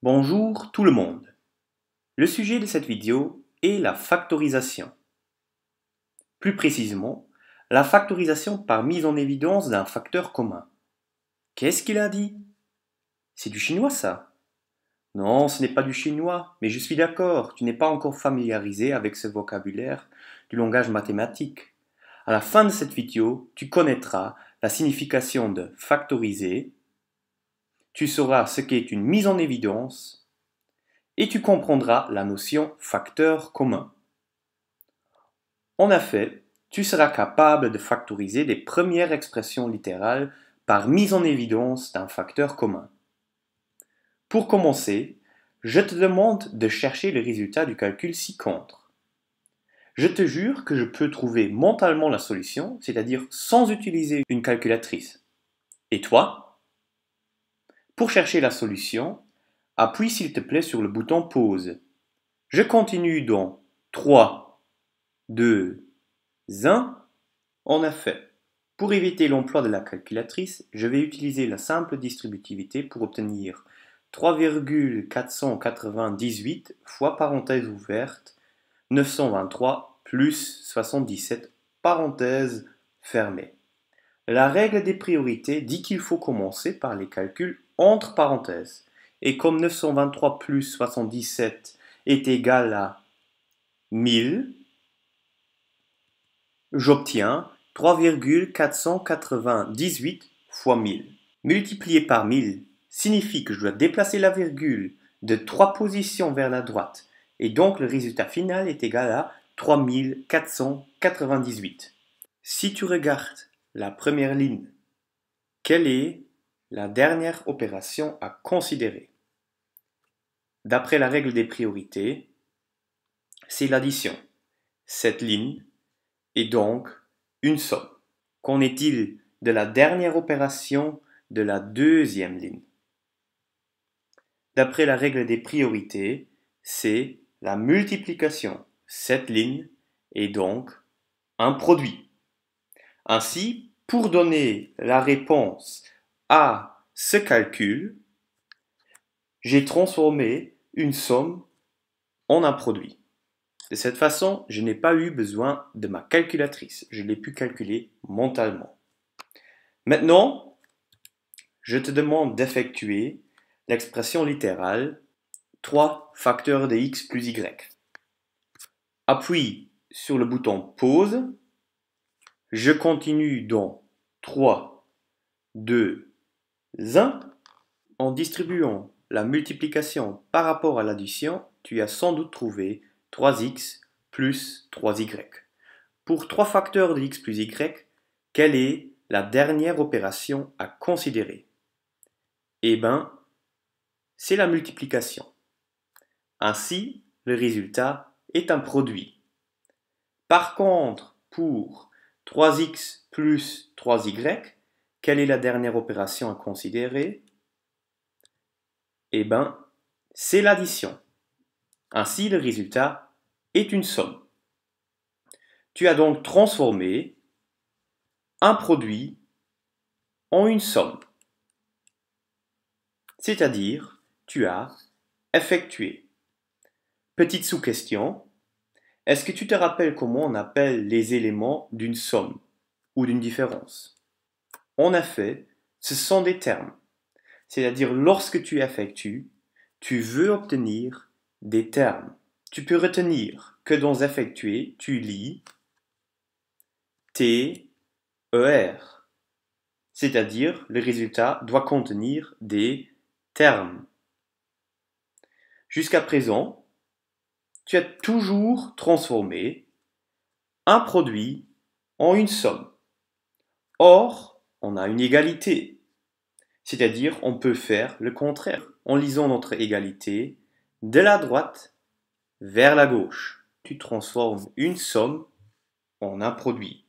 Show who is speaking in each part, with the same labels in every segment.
Speaker 1: Bonjour tout le monde. Le sujet de cette vidéo est la factorisation. Plus précisément, la factorisation par mise en évidence d'un facteur commun. Qu'est-ce qu'il a dit? C'est du chinois ça? Non, ce n'est pas du chinois, mais je suis d'accord, tu n'es pas encore familiarisé avec ce vocabulaire du langage mathématique. À la fin de cette vidéo, tu connaîtras la signification de factoriser, tu sauras ce qu'est une mise en évidence, et tu comprendras la notion facteur commun. En effet, tu seras capable de factoriser des premières expressions littérales par mise en évidence d'un facteur commun. Pour commencer, je te demande de chercher le résultat du calcul ci-contre. Je te jure que je peux trouver mentalement la solution, c'est-à-dire sans utiliser une calculatrice. Et toi? Pour chercher la solution, appuie s'il te plaît sur le bouton pause. Je continue dans 3, 2, 1. En effet, pour éviter l'emploi de la calculatrice, je vais utiliser la simple distributivité pour obtenir 3,498 fois parenthèse ouverte 923 plus 77 parenthèse fermée. La règle des priorités dit qu'il faut commencer par les calculs entre parenthèses. Et comme 923 plus 77 est égal à 1000, j'obtiens 3,498 fois 1000. Multiplié par 1000 signifie que je dois déplacer la virgule de 3 positions vers la droite, et donc le résultat final est égal à 3498. Si tu regardes la première ligne, quelle est la dernière opération à considérer? D'après la règle des priorités, c'est l'addition. Cette ligne est donc une somme. Qu'en est-il de la dernière opération de la deuxième ligne? D'après la règle des priorités, c'est la multiplication. Cette ligne est donc un produit. Ainsi, pour donner la réponse à ce calcul, j'ai transformé une somme en un produit. De cette façon, je n'ai pas eu besoin de ma calculatrice. Je l'ai pu calculer mentalement. Maintenant, je te demande d'effectuer l'expression littérale 3 facteurs de x plus y. Appuie sur le bouton pause. Je continue dans 3, 2, 1. En distribuant la multiplication par rapport à l'addition, tu as sans doute trouvé 3x plus 3y. Pour 3 facteurs de x plus y, quelle est la dernière opération à considérer? Eh bien, c'est la multiplication. Ainsi, le résultat est un produit. Par contre, pour 3x plus 3y, quelle est la dernière opération à considérer? Eh bien, c'est l'addition. Ainsi, le résultat est une somme. Tu as donc transformé un produit en une somme. C'est-à-dire, tu as effectué. Petite sous-question, est-ce que tu te rappelles comment on appelle les éléments d'une somme ou d'une différence? En effet, ce sont des termes. C'est-à-dire, lorsque tu effectues, tu veux obtenir des termes. Tu peux retenir que dans effectuer, tu lis TER. C'est-à-dire, le résultat doit contenir des termes. Jusqu'à présent, tu as toujours transformé un produit en une somme. Or, on a une égalité. C'est-à-dire, on peut faire le contraire en lisant notre égalité de la droite vers la gauche. Tu transformes une somme en un produit.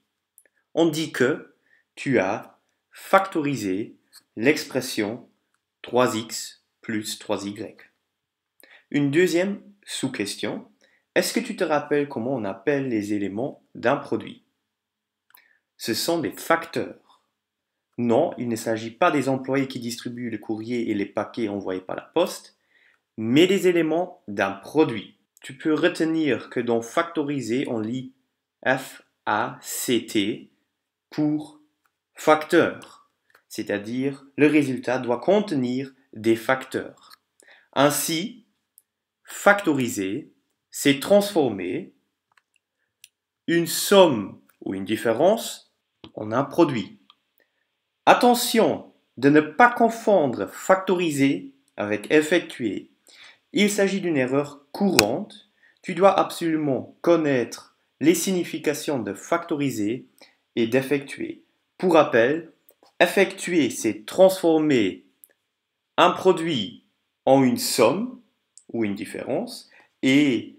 Speaker 1: On dit que tu as factorisé l'expression 3x plus 3y. Une deuxième sous-question, est-ce que tu te rappelles comment on appelle les éléments d'un produit? Ce sont des facteurs. Non, il ne s'agit pas des employés qui distribuent les courriers et les paquets envoyés par la poste, mais des éléments d'un produit. Tu peux retenir que dans factoriser, on lit F-A-C-T pour facteur, c'est-à-dire le résultat doit contenir des facteurs. Ainsi, factoriser, c'est transformer une somme ou une différence en un produit. Attention de ne pas confondre factoriser avec effectuer. Il s'agit d'une erreur courante. Tu dois absolument connaître les significations de factoriser et d'effectuer. Pour rappel, effectuer, c'est transformer un produit en une somme ou une différence, et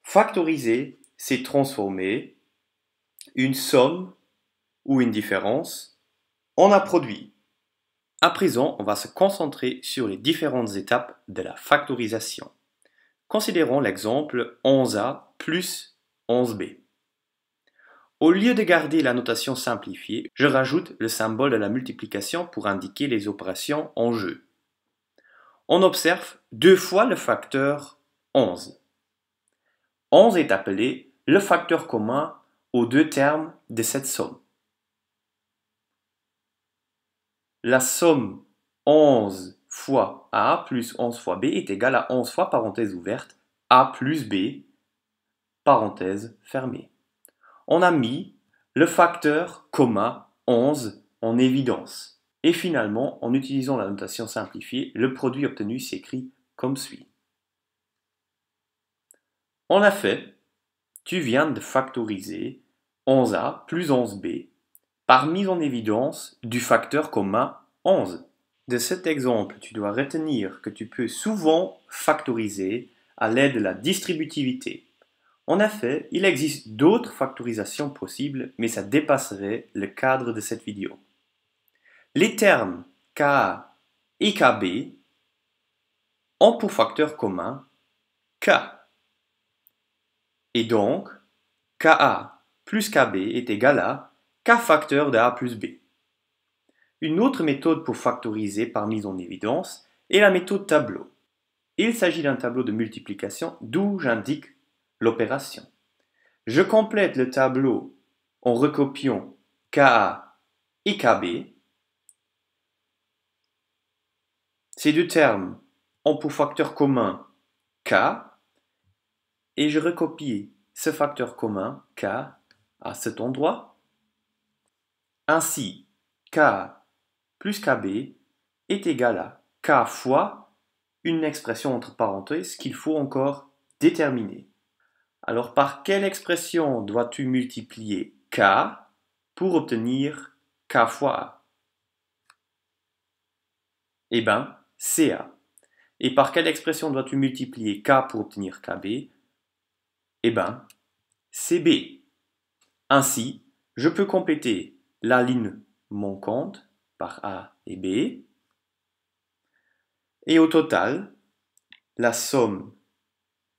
Speaker 1: factoriser, c'est transformer une somme ou une différence en un produit. À présent, on va se concentrer sur les différentes étapes de la factorisation. Considérons l'exemple 11a plus 11b. Au lieu de garder la notation simplifiée, je rajoute le symbole de la multiplication pour indiquer les opérations en jeu. On observe 2 fois le facteur 11. 11 est appelé le facteur commun aux deux termes de cette somme. La somme 11 fois A plus 11 fois B est égale à 11 fois, parenthèse ouverte, A plus B, parenthèse fermée. On a mis le facteur commun 11 en évidence. Et finalement, en utilisant la notation simplifiée, le produit obtenu s'écrit comme suit. En effet, tu viens de factoriser 11A plus 11B par mise en évidence du facteur commun 11. De cet exemple, tu dois retenir que tu peux souvent factoriser à l'aide de la distributivité. En effet, il existe d'autres factorisations possibles, mais ça dépasserait le cadre de cette vidéo. Les termes KA et KB ont pour facteur commun K. Et donc, KA plus KB est égal à K facteur de A plus B. Une autre méthode pour factoriser par mise en évidence est la méthode tableau. Il s'agit d'un tableau de multiplication d'où j'indique l'opération. Je complète le tableau en recopiant KA et KB. Ces deux termes ont pour facteur commun K et je recopie ce facteur commun K à cet endroit. Ainsi, K plus KB est égal à K fois une expression entre parenthèses qu'il faut encore déterminer. Alors par quelle expression dois-tu multiplier K pour obtenir K fois A? Eh bien, CA. Et par quelle expression dois-tu multiplier K pour obtenir KB? Eh bien, CB. Ainsi, je peux compléter la ligne manquante par A et B. Et au total, la somme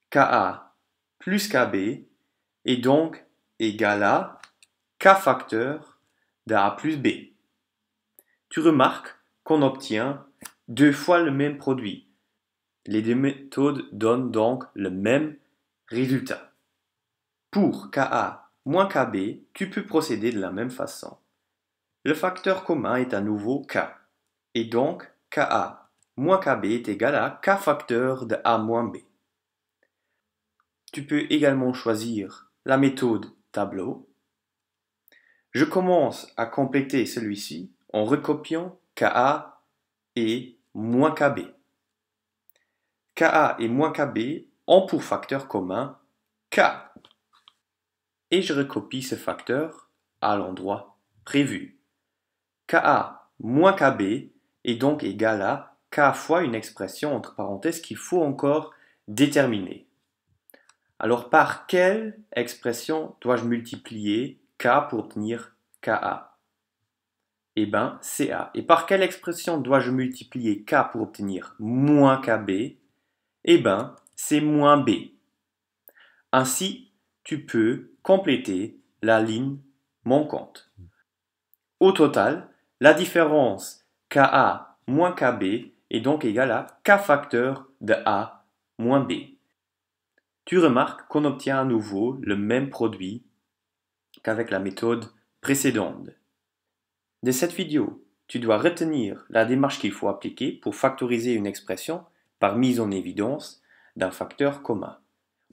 Speaker 1: KA plus KB est donc égale à K facteur de A plus B. Tu remarques qu'on obtient 2 fois le même produit. Les deux méthodes donnent donc le même résultat. Pour KA moins KB, tu peux procéder de la même façon. Le facteur commun est à nouveau K. Et donc, KA moins KB est égal à K facteur de A moins B. Tu peux également choisir la méthode tableau. Je commence à compléter celui-ci en recopiant KA et moins KB. KA et moins KB ont pour facteur commun K. Et je recopie ce facteur à l'endroit prévu. KA moins KB est donc égal à K fois une expression entre parenthèses qu'il faut encore déterminer. Alors par quelle expression dois-je multiplier K pour obtenir KA? Eh bien, CA. Et par quelle expression dois-je multiplier K pour obtenir moins KB? Eh bien, c'est moins B. Ainsi, tu peux compléter la ligne manquante. Au total, la différence KA moins KB est donc égal à K facteur de A moins B. Tu remarques qu'on obtient à nouveau le même produit qu'avec la méthode précédente. De cette vidéo, tu dois retenir la démarche qu'il faut appliquer pour factoriser une expression par mise en évidence d'un facteur commun.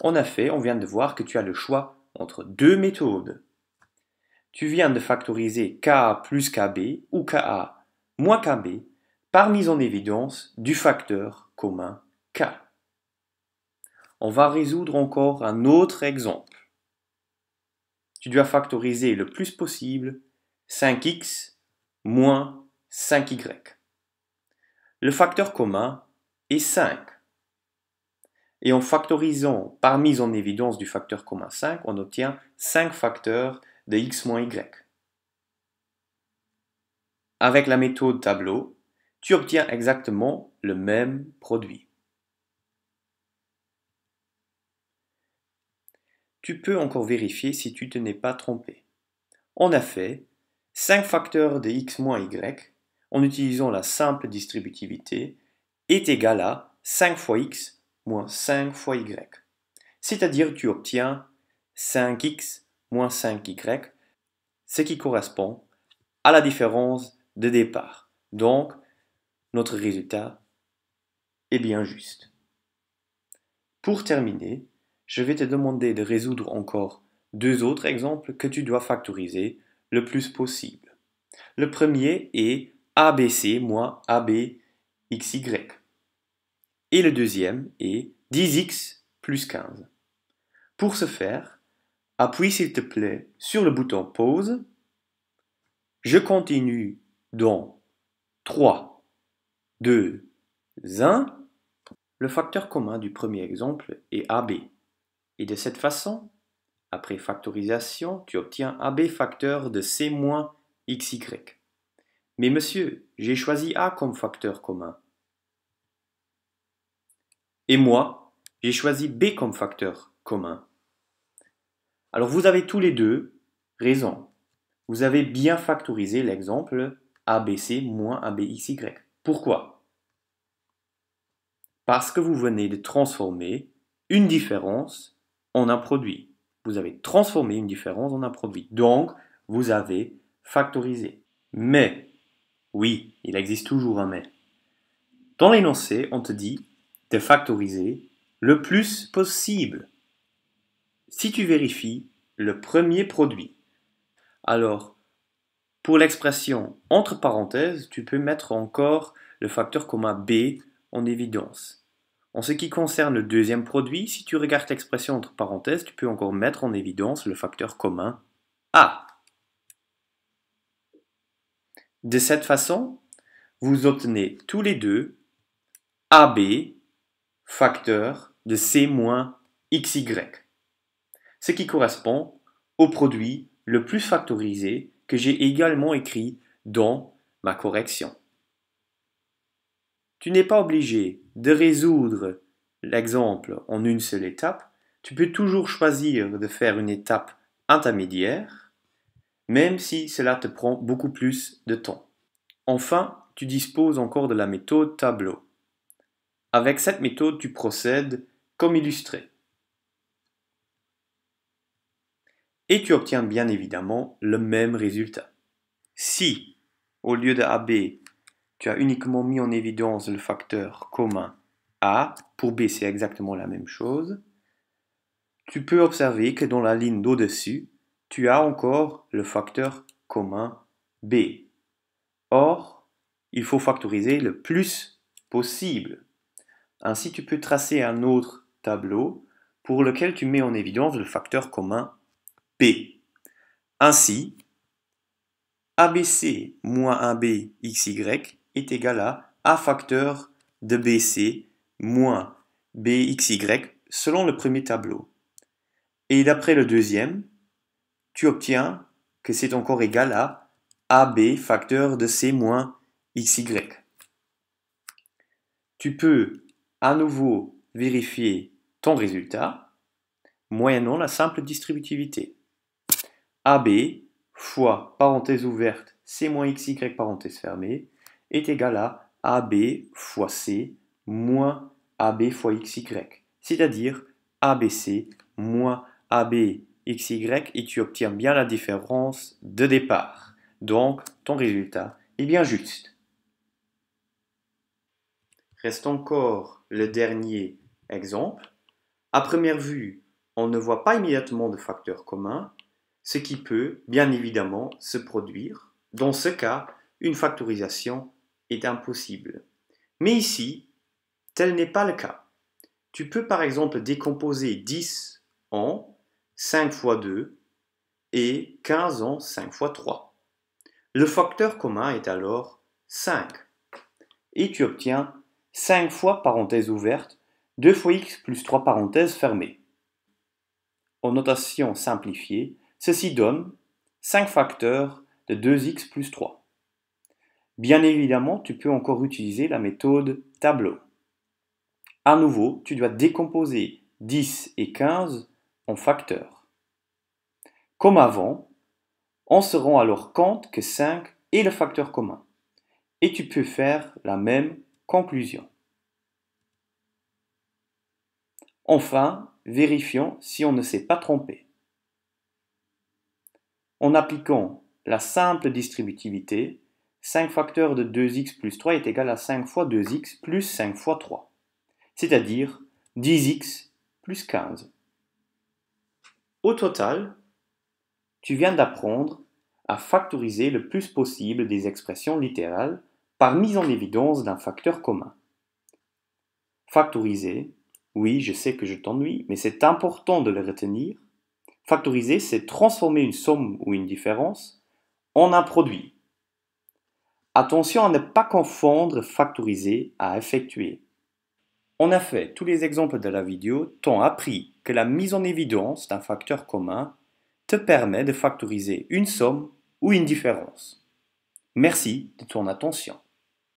Speaker 1: En effet, on vient de voir que tu as le choix entre deux méthodes. Tu viens de factoriser Ka plus Kb ou Ka moins Kb par mise en évidence du facteur commun K. On va résoudre encore un autre exemple. Tu dois factoriser le plus possible 5x moins 5y. Le facteur commun est 5. Et en factorisant par mise en évidence du facteur commun 5, on obtient 5 facteurs de x moins y. Avec la méthode tableau, tu obtiens exactement le même produit. Tu peux encore vérifier si tu ne t'es pas trompé. En effet, 5 facteurs de x moins y, en utilisant la simple distributivité, est égal à 5 fois x moins 5 fois y. C'est-à-dire que tu obtiens 5x moins 5y, ce qui correspond à la différence de départ. Donc, notre résultat est bien juste. Pour terminer, je vais te demander de résoudre encore deux autres exemples que tu dois factoriser le plus possible. Le premier est ABC moins ABXY. Et le deuxième est 10x plus 15. Pour ce faire, appuie s'il te plaît sur le bouton pause. Je continue dans 3, 2, 1. Le facteur commun du premier exemple est AB. Et de cette façon, après factorisation, tu obtiens AB facteur de C moins XY. Mais monsieur, j'ai choisi A comme facteur commun. Et moi, j'ai choisi B comme facteur commun. Alors vous avez tous les deux raison. Vous avez bien factorisé l'exemple ABC moins ABXY. Pourquoi? Parce que vous venez de transformer une différence en un produit. Vous avez transformé une différence en un produit. Donc, vous avez factorisé. Mais, oui, il existe toujours un mais. Dans l'énoncé, on te dit de factoriser le plus possible. Si tu vérifies le premier produit, alors, pour l'expression entre parenthèses, tu peux mettre encore le facteur commun B en évidence. En ce qui concerne le deuxième produit, si tu regardes l'expression entre parenthèses, tu peux encore mettre en évidence le facteur commun A. De cette façon, vous obtenez tous les deux AB facteur de C moins XY, ce qui correspond au produit le plus factorisé que j'ai également écrit dans ma correction. Tu n'es pas obligé de résoudre l'exemple en une seule étape. Tu peux toujours choisir de faire une étape intermédiaire, même si cela te prend beaucoup plus de temps. Enfin, tu disposes encore de la méthode tableau. Avec cette méthode, tu procèdes comme illustré. Et tu obtiens bien évidemment le même résultat. Si, au lieu de AB, tu as uniquement mis en évidence le facteur commun A, pour B c'est exactement la même chose, tu peux observer que dans la ligne d'au-dessus, tu as encore le facteur commun B. Or, il faut factoriser le plus possible. Ainsi, tu peux tracer un autre tableau pour lequel tu mets en évidence le facteur commun B. Ainsi, ABC moins 1B XY est égal à A facteur de BC moins BXY selon le premier tableau. Et d'après le deuxième, tu obtiens que c'est encore égal à AB facteur de C moins XY. Tu peux à nouveau vérifier ton résultat moyennant la simple distributivité. AB fois parenthèse ouverte C moins XY parenthèse fermée est égal à AB fois C moins AB fois XY, c'est-à-dire ABC moins ABXY, et tu obtiens bien la différence de départ. Donc, ton résultat est bien juste. Reste encore le dernier exemple. À première vue, on ne voit pas immédiatement de facteur commun, ce qui peut, bien évidemment, se produire. Dans ce cas, une factorisation est impossible. Mais ici, tel n'est pas le cas. Tu peux par exemple décomposer 10 en 5 fois 2 et 15 en 5 fois 3. Le facteur commun est alors 5. Et tu obtiens 5 fois parenthèse ouverte, 2 fois x plus 3 parenthèses fermées. En notation simplifiée, ceci donne 5 facteurs de 2x plus 3. Bien évidemment, tu peux encore utiliser la méthode tableau. À nouveau, tu dois décomposer 10 et 15 en facteurs. Comme avant, on se rend alors compte que 5 est le facteur commun. Et tu peux faire la même conclusion. Enfin, vérifions si on ne s'est pas trompé. En appliquant la simple distributivité, 5 facteurs de 2x plus 3 est égal à 5 fois 2x plus 5 fois 3, c'est-à-dire 10x plus 15. Au total, tu viens d'apprendre à factoriser le plus possible des expressions littérales par mise en évidence d'un facteur commun. Factoriser, oui, je sais que je t'ennuie, mais c'est important de le retenir. Factoriser, c'est transformer une somme ou une différence en un produit. Attention à ne pas confondre factoriser à effectuer. En effet, tous les exemples de la vidéo t'ont appris que la mise en évidence d'un facteur commun te permet de factoriser une somme ou une différence. Merci de ton attention.